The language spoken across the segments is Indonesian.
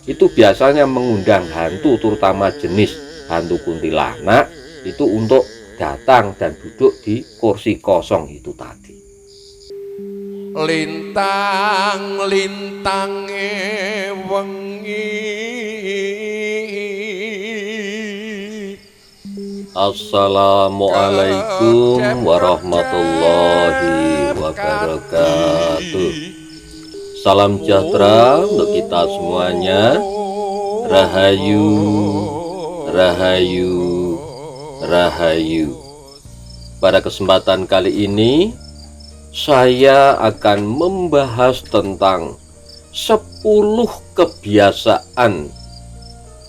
itu biasanya mengundang hantu, terutama jenis hantu kuntilanak, itu untuk datang dan duduk di kursi kosong itu tadi. Lintang-lintange wengi. Assalamualaikum warahmatullahi wabarakatuh. Salam sejahtera untuk kita semuanya. Rahayu, rahayu, rahayu. Pada kesempatan kali ini saya akan membahas tentang 10 kebiasaan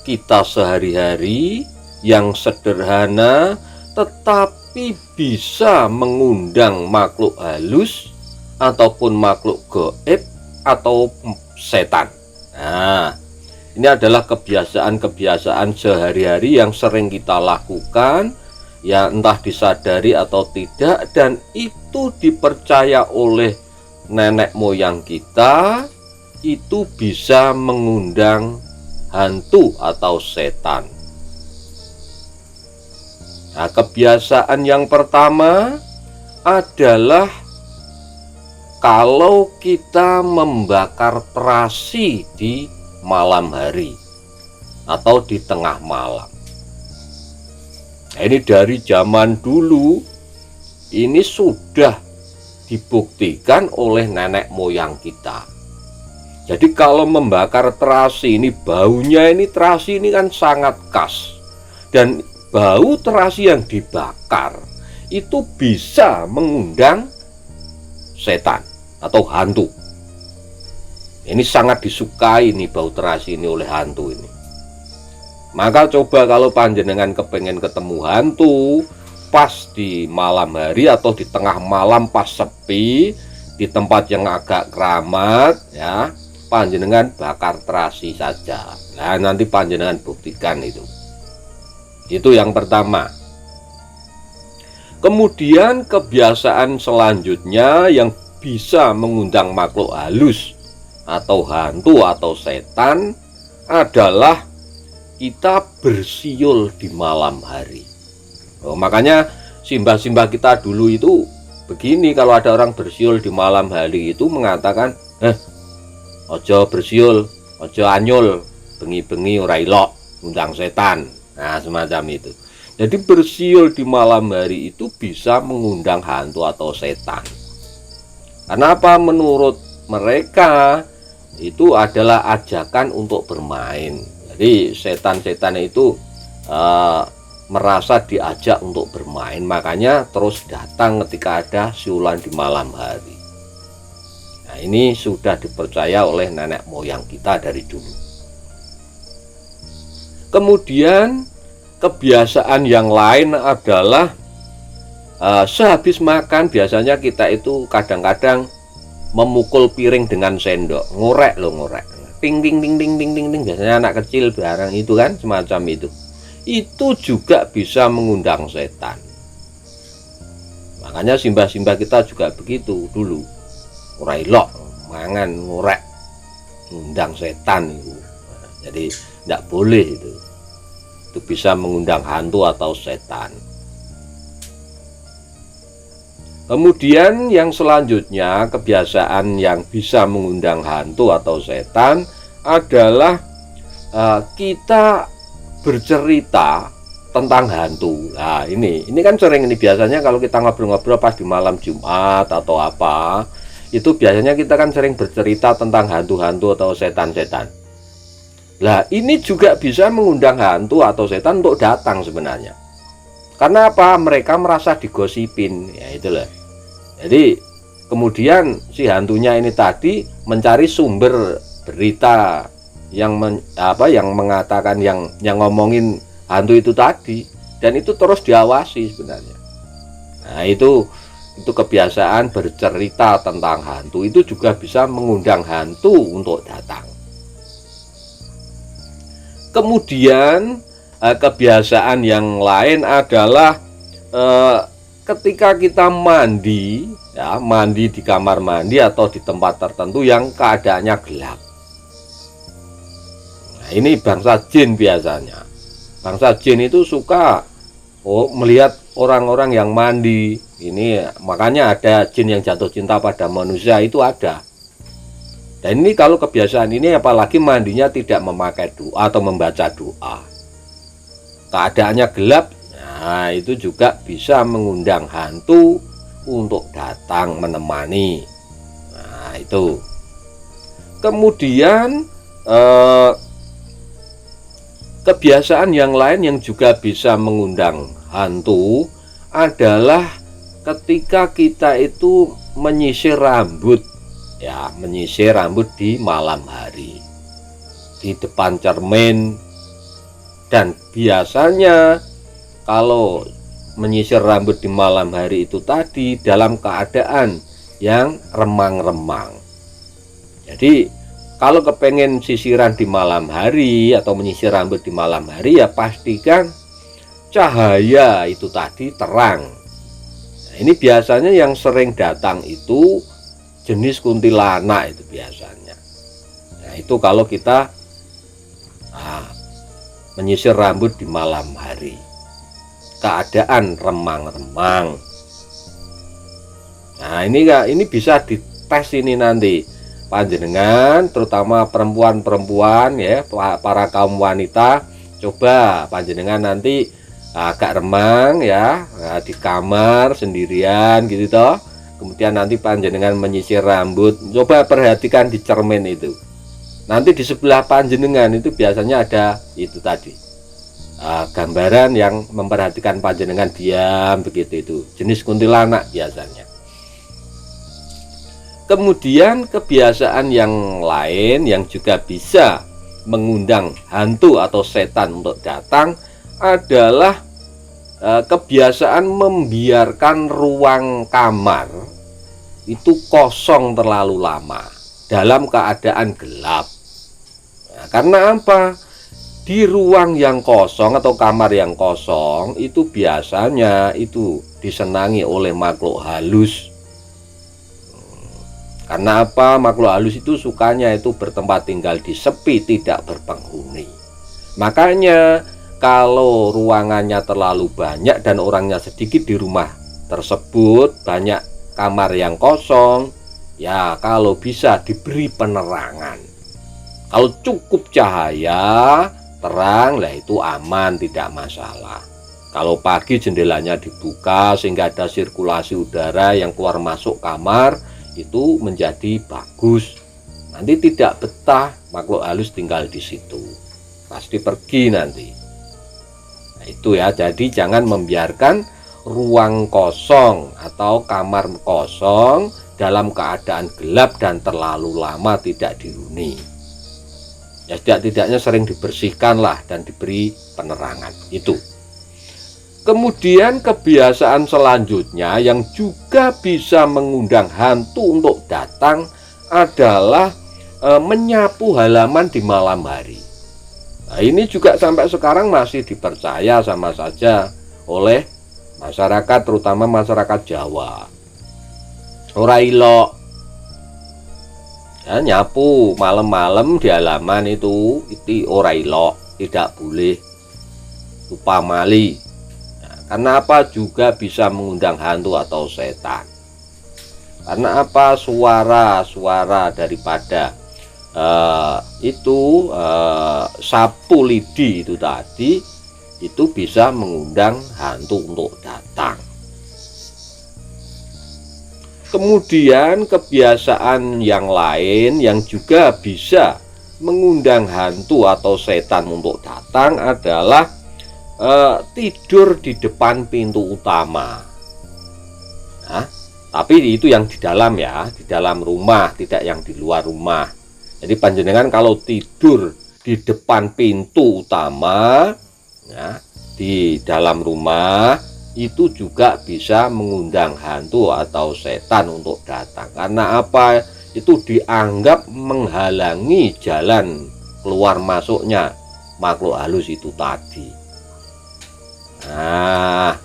kita sehari-hari yang sederhana tetapi bisa mengundang makhluk halus ataupun makhluk gaib atau setan. Nah, ini adalah kebiasaan-kebiasaan sehari-hari yang sering kita lakukan, ya entah disadari atau tidak, dan itu dipercaya oleh nenek moyang kita, itu bisa mengundang hantu atau setan. Nah, kebiasaan yang pertama adalah kalau kita membakar terasi di malam hari atau di tengah malam. Nah, ini dari zaman dulu ini sudah dibuktikan oleh nenek moyang kita. Jadi kalau membakar terasi ini, baunya ini, terasi ini kan sangat khas, dan bau terasi yang dibakar itu bisa mengundang setan atau hantu. Ini sangat disukai nih bau terasi ini oleh hantu ini. Maka coba kalau panjenengan kepengen ketemu hantu pas di malam hari atau di tengah malam pas sepi, di tempat yang agak keramat, ya, panjenengan bakar terasi saja. Nah, nanti panjenengan buktikan itu. Itu yang pertama. Kemudian kebiasaan selanjutnya yang bisa mengundang makhluk halus atau hantu atau setan adalah kita bersiul di malam hari. Makanya simbah-simbah kita dulu itu begini, kalau ada orang bersiul di malam hari itu mengatakan, ojo bersiul, ojo anyul, bengi-bengi ora ilok, ngundang setan. Nah, semacam itu. Jadi bersiul di malam hari itu bisa mengundang hantu atau setan. Kenapa? Menurut mereka itu adalah ajakan untuk bermain. Jadi setan-setan itu merasa diajak untuk bermain, makanya terus datang ketika ada siulan di malam hari. Nah, ini sudah dipercaya oleh nenek moyang kita dari dulu. Kemudian kebiasaan yang lain adalah sehabis makan biasanya kita itu kadang-kadang memukul piring dengan sendok, ngorek loh, ngorek, ting ting ting ting ting ting ting. Biasanya anak kecil barang itu kan semacam itu. Itu juga bisa mengundang setan. Makanya simbah-simbah kita juga begitu dulu, ora ilok mangan ngorek, ngundang setan itu. Jadi tidak boleh itu bisa mengundang hantu atau setan. Kemudian yang selanjutnya kebiasaan yang bisa mengundang hantu atau setan adalah kita bercerita tentang hantu. Nah, ini kan sering ini biasanya kalau kita ngobrol-ngobrol pas di malam Jumat atau apa, itu biasanya kita kan sering bercerita tentang hantu-hantu atau setan-setan. Nah, ini juga bisa mengundang hantu atau setan untuk datang sebenarnya. Karena apa? Mereka merasa digosipin, ya itulah. Jadi kemudian si hantunya ini tadi mencari sumber berita yang mengatakan yang ngomongin hantu itu tadi, dan itu terus diawasi sebenarnya. Nah, itu kebiasaan bercerita tentang hantu itu juga bisa mengundang hantu untuk datang. Kemudian kebiasaan yang lain adalah ketika kita mandi, ya, mandi di kamar mandi atau di tempat tertentu yang keadaannya gelap. Nah, ini bangsa jin biasanya. Bangsa jin itu suka melihat orang-orang yang mandi. Ini makanya ada jin yang jatuh cinta pada manusia, itu ada. Dan ini kalau kebiasaan ini, apalagi mandinya tidak memakai doa atau membaca doa, keadaannya gelap, nah itu juga bisa mengundang hantu untuk datang menemani. Nah itu. Kemudian kebiasaan yang lain yang juga bisa mengundang hantu adalah ketika kita itu menyisir rambut, ya, menyisir rambut di malam hari di depan cermin. Dan biasanya kalau menyisir rambut di malam hari itu tadi dalam keadaan yang remang-remang. Jadi kalau kepengen sisiran di malam hari atau menyisir rambut di malam hari, ya pastikan cahaya itu tadi terang. Nah, ini biasanya yang sering datang itu jenis kuntilanak itu biasanya. Nah, itu kalau kita menyisir rambut di malam hari, keadaan remang-remang. Nah, ini bisa dites ini nanti panjenengan, terutama perempuan-perempuan ya, para kaum wanita, coba panjenengan nanti agak remang ya, di kamar sendirian gitu toh. Kemudian nanti panjenengan menyisir rambut, coba perhatikan di cermin itu. Nanti di sebelah panjenengan itu biasanya ada itu tadi, gambaran yang memperhatikan panjenengan diam begitu, itu jenis kuntilanak biasanya. Kemudian kebiasaan yang lain yang juga bisa mengundang hantu atau setan untuk datang adalah kebiasaan membiarkan ruang kamar itu kosong terlalu lama dalam keadaan gelap. Nah, karena apa? Di ruang yang kosong atau kamar yang kosong itu biasanya itu disenangi oleh makhluk halus. Karena apa? Makhluk halus itu sukanya itu bertempat tinggal di sepi, tidak berpenghuni. Makanya kalau ruangannya terlalu banyak dan orangnya sedikit di rumah tersebut, banyak kamar yang kosong, ya kalau bisa diberi penerangan. Kalau cukup cahaya terang, lah itu aman, tidak masalah. Kalau pagi jendelanya dibuka sehingga ada sirkulasi udara yang keluar masuk kamar, itu menjadi bagus. Nanti tidak betah makhluk halus tinggal di situ, pasti pergi nanti. Nah, itu ya, jadi jangan membiarkan ruang kosong atau kamar kosong dalam keadaan gelap dan terlalu lama tidak dihuni. Ya setidak-tidaknya sering dibersihkan lah dan diberi penerangan itu. Kemudian kebiasaan selanjutnya yang juga bisa mengundang hantu untuk datang adalah menyapu halaman di malam hari. Nah, ini juga sampai sekarang masih dipercaya sama saja oleh masyarakat, terutama masyarakat Jawa. Ora ilok ya, nyapu malam-malam di halaman itu ora ilok, tidak boleh, lupa mali. Karena apa? Juga bisa mengundang hantu atau setan. Karena apa? Suara-suara daripada sapu lidi itu tadi itu bisa mengundang hantu untuk datang. Kemudian kebiasaan yang lain yang juga bisa mengundang hantu atau setan untuk datang adalah tidur di depan pintu utama. Nah, tapi itu yang di dalam ya, di dalam rumah, tidak yang di luar rumah. Jadi panjenengan kalau tidur di depan pintu utama ya, di dalam rumah, itu juga bisa mengundang hantu atau setan untuk datang. Karena apa? Itu dianggap menghalangi jalan keluar masuknya makhluk halus itu tadi. Nah,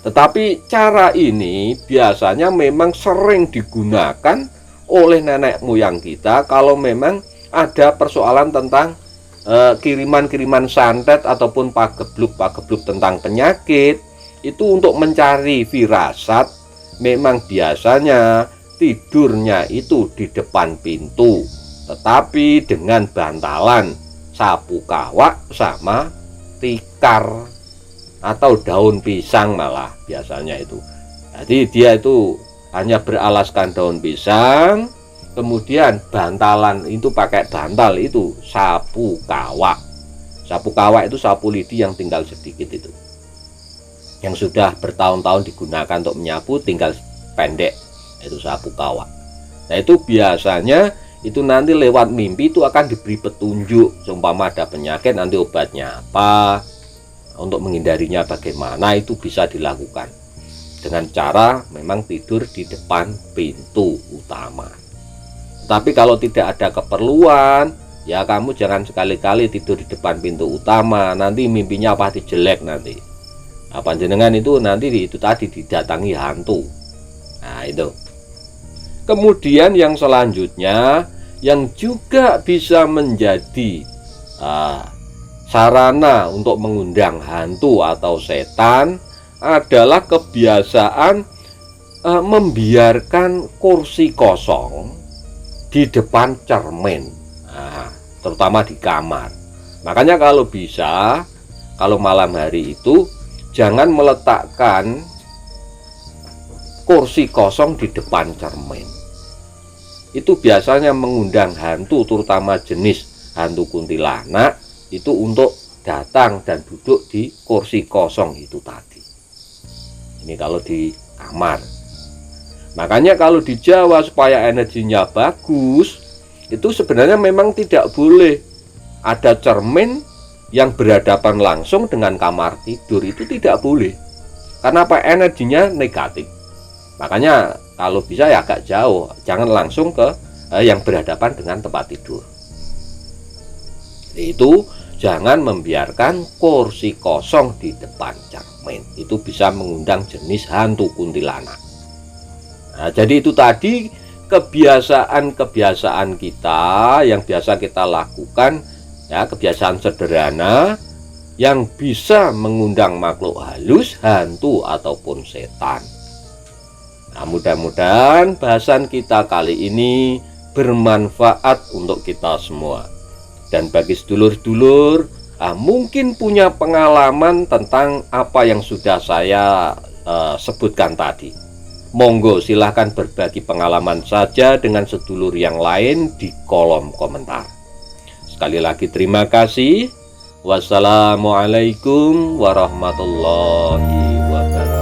tetapi cara ini biasanya memang sering digunakan oleh nenek moyang kita kalau memang ada persoalan tentang kiriman-kiriman santet ataupun pagebluk tentang penyakit, itu untuk mencari firasat, memang biasanya tidurnya itu di depan pintu, tetapi dengan bantalan sapu kawak sama tikar atau daun pisang malah biasanya itu. Jadi dia itu hanya beralaskan daun pisang, kemudian bantalan itu pakai bantal itu sapu kawak. Sapu kawak itu sapu lidi yang tinggal sedikit itu, yang sudah bertahun-tahun digunakan untuk menyapu, tinggal pendek, itu sapu kawak. Nah itu biasanya itu nanti lewat mimpi itu akan diberi petunjuk, seumpama ada penyakit nanti obatnya apa, untuk menghindarinya bagaimana, itu bisa dilakukan dengan cara memang tidur di depan pintu utama. Tapi kalau tidak ada keperluan, ya kamu jangan sekali-kali tidur di depan pintu utama, nanti mimpinya pasti jelek nanti. Nah, panjenengan itu nanti itu tadi didatangi hantu. Nah itu. Kemudian yang selanjutnya yang juga bisa menjadi sarana untuk mengundang hantu atau setan adalah kebiasaan membiarkan kursi kosong di depan cermin, terutama di kamar. Makanya kalau bisa, kalau malam hari itu jangan meletakkan kursi kosong di depan cermin. Itu biasanya mengundang hantu, terutama jenis hantu kuntilanak, itu untuk datang dan duduk di kursi kosong itu tadi. Ini kalau di kamar. Makanya kalau di Jawa supaya energinya bagus, itu sebenarnya memang tidak boleh ada cermin yang berhadapan langsung dengan kamar tidur, itu tidak boleh. Karena apa? Energinya negatif. Makanya kalau bisa ya agak jauh, jangan langsung ke yang berhadapan dengan tempat tidur. Itu jangan membiarkan kursi kosong di depan cermin, itu bisa mengundang jenis hantu kuntilanak. Nah, jadi itu tadi kebiasaan-kebiasaan kita yang biasa kita lakukan, ya, kebiasaan sederhana yang bisa mengundang makhluk halus, hantu ataupun setan. Nah, mudah-mudahan bahasan kita kali ini bermanfaat untuk kita semua. Dan bagi sedulur-sedulur mungkin punya pengalaman tentang apa yang sudah saya sebutkan tadi, monggo silahkan berbagi pengalaman saja dengan sedulur yang lain di kolom komentar. Sekali lagi terima kasih. Wassalamualaikum warahmatullahi wabarakatuh.